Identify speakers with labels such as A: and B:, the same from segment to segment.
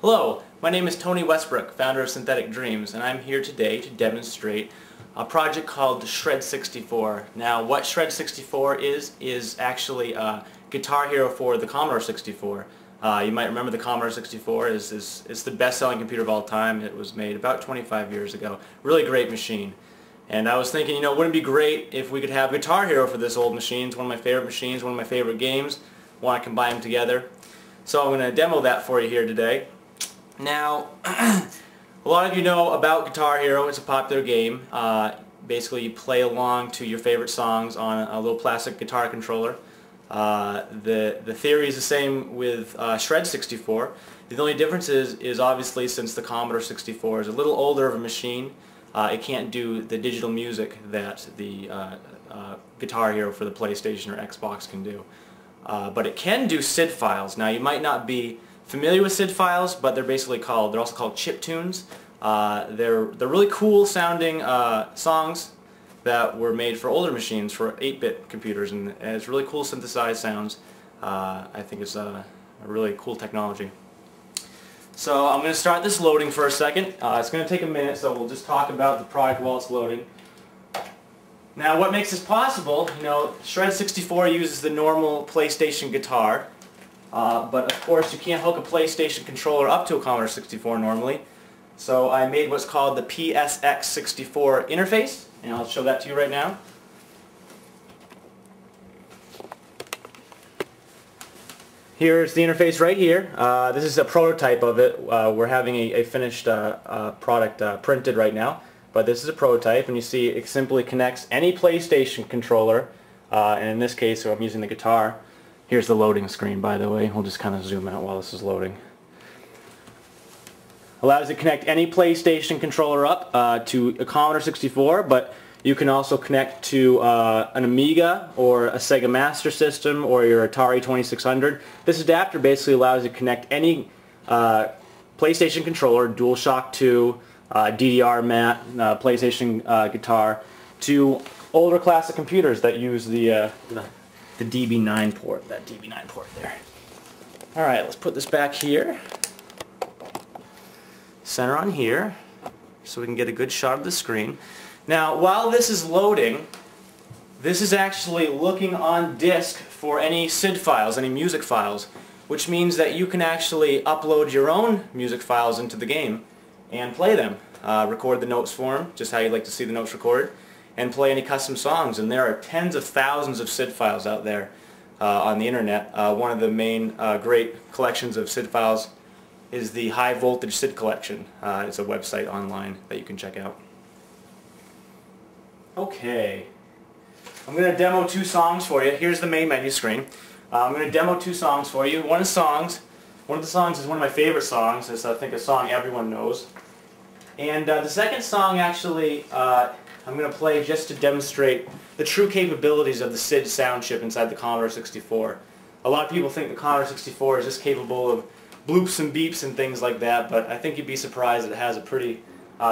A: Hello, my name is Tony Westbrook, founder of Synthetic Dreams, and I'm here today to demonstrate a project called Shredz64. Now, what Shredz64 is actually a Guitar Hero for the Commodore 64. You might remember the Commodore 64 is the best-selling computer of all time. It was made about 25 years ago. Really great machine. And I was thinking, wouldn't it be great if we could have Guitar Hero for this old machine? It's one of my favorite machines, one of my favorite games. Want to combine them together. So I'm going to demo that for you here today. Now, a lot of you know about Guitar Hero. It's a popular game. Basically, you play along to your favorite songs on a little plastic guitar controller. The theory is the same with Shredz64. The only difference is obviously since the Commodore 64 is a little older of a machine, it can't do the digital music that the Guitar Hero for the PlayStation or Xbox can do. But it can do SID files. Now, you might not be familiar with SID files, but they're also called chip tunes. They're really cool sounding songs that were made for older machines, for 8-bit computers, and it's really cool synthesized sounds. I think it's a really cool technology. So I'm going to start this loading for a second. It's going to take a minute, so we'll just talk about the product while it's loading. Now, what makes this possible, Shredz64 uses the normal PlayStation guitar, but of course you can't hook a PlayStation controller up to a Commodore 64 normally. So I made what's called the PSX64 interface, and I'll show that to you right now. Here's the interface right here. This is a prototype of it. We're having a finished product printed right now. But this is a prototype, and you see it simply connects any PlayStation controller, and in this case, so I'm using the guitar. Here's the loading screen, by the way. We'll just kind of zoom out while this is loading. Allows you to connect any PlayStation controller up to a Commodore 64, but you can also connect to an Amiga or a Sega Master System or your Atari 2600. This adapter basically allows you to connect any PlayStation controller, DualShock 2, DDR mat, PlayStation guitar, to older classic computers that use the DB9 port, that DB9 port there. Alright, let's put this back here. Center on here, so we can get a good shot of the screen. Now, while this is loading, this is actually looking on disk for any SID files, any music files, which means that you can actually upload your own music files into the game and play them. Record the notes for them, just how you'd like to see the notes recorded, and play any custom songs. And there are tens of thousands of SID files out there on the internet. One of the main great collections of SID files is the High Voltage SID Collection. It's a website online that you can check out. Okay, I'm going to demo two songs for you. Here's the main menu screen. I'm going to demo two songs for you. One of the songs is one of my favorite songs. It's, I think, a song everyone knows. And the second song, actually, I'm going to play just to demonstrate the true capabilities of the SID sound chip inside the Commodore 64. A lot of people think the Commodore 64 is just capable of bloops and beeps and things like that, but I think you'd be surprised that it has a pretty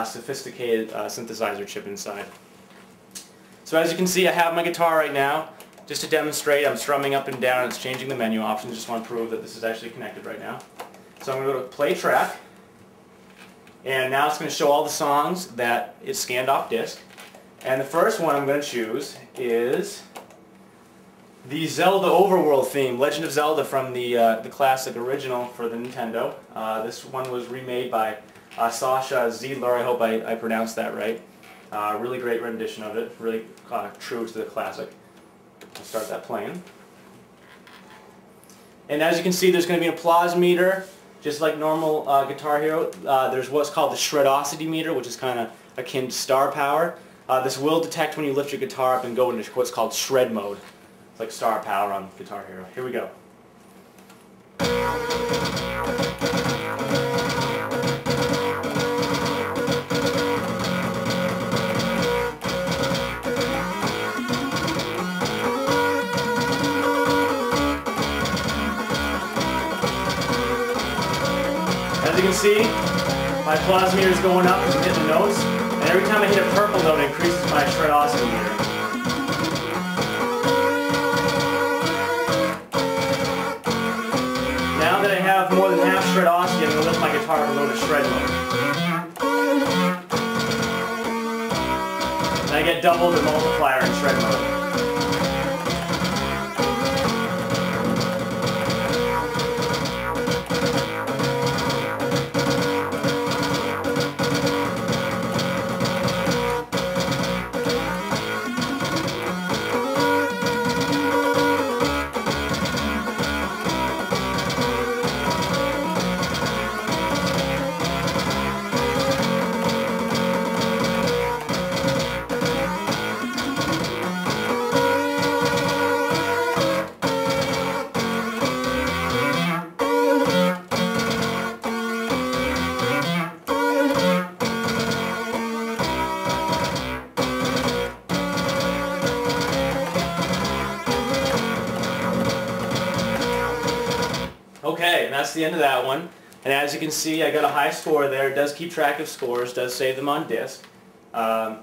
A: sophisticated synthesizer chip inside. So as you can see, I have my guitar right now. Just to demonstrate, I'm strumming up and down. It's changing the menu options. Just want to prove that this is actually connected right now. So I'm going to go to play track. And now it's going to show all the songs that it scanned off disk. And the first one I'm going to choose is the Zelda Overworld theme, Legend of Zelda from the classic original for the Nintendo. This one was remade by Sascha Zeidler. I hope I pronounced that right. Really great rendition of it, really true to the classic. I'll start that playing. And as you can see, there's going to be an applause meter. Just like normal Guitar Hero, there's what's called the Shredosity meter, which is kind of akin to star power. This will detect when you lift your guitar up and go into what's called shred mode. It's like star power on Guitar Hero. Here we go. As you can see, my applause meter is going up because I'm hitting the notes, and every time I hit a purple note, it increases my Shredosity meter. Now that I have more than half Shredosity, I'm going to lift my guitar guitar to go to shred mode. And I get double the multiplier in shred mode. Okay, and that's the end of that one. And as you can see, I got a high score there. It does keep track of scores, does save them on disk. You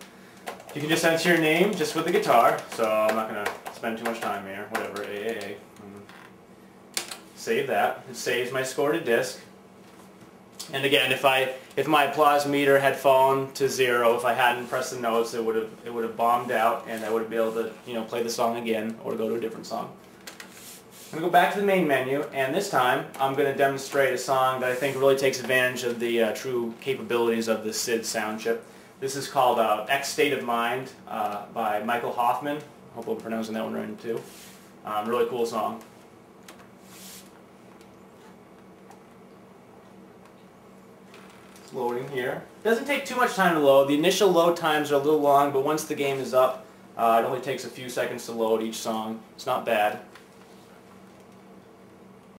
A: can just enter your name just with the guitar, so I'm not going to spend too much time here. Whatever, AAA. Save that. It saves my score to disk. And again, if my applause meter had fallen to 0, if I hadn't pressed the notes, it would have bombed out, and I wouldn't be able to play the song again or go to a different song. I'm going to go back to the main menu, and this time I'm going to demonstrate a song that I think really takes advantage of the true capabilities of the SID sound chip. This is called X State of Mind by Michael Hoffman. Hope I'm pronouncing that one right too. Really cool song. It's loading here. Doesn't take too much time to load. The initial load times are a little long, but once the game is up, it only takes a few seconds to load each song. It's not bad.